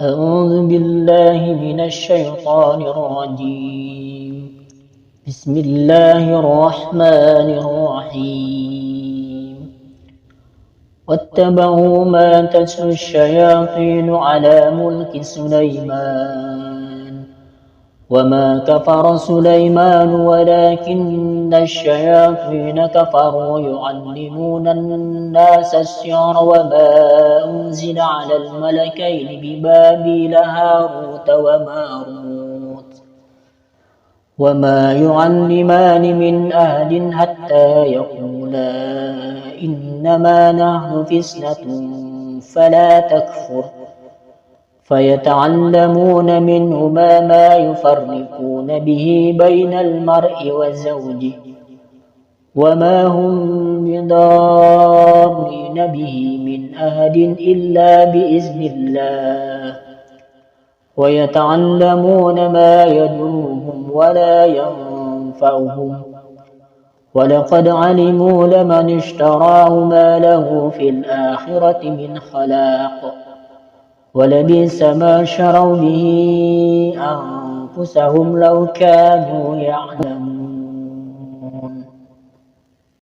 أعوذ بالله من الشيطان الرجيم. بسم الله الرحمن الرحيم. واتبعوا ما تتلو الشياطين على ملك سليمان وما كفر سليمان ولكن الشياطين كفروا يعلمون الناس السحر وما أنزل على الملكين ببابل هاروت وماروت وما يعلمان من أحد حتى يقولا إنما نحن فتنة فلا تكفر فيتعلمون منهما ما يفرقون به بين المرء وزوجه وما هم بضارين به من أحد إلا بإذن الله ويتعلمون ما يضرهم ولا ينفعهم ولقد علموا لمن اشتراه ما له في الآخرة من خلاق ولبئس ما شروا به أنفسهم لو كانوا يعلمون.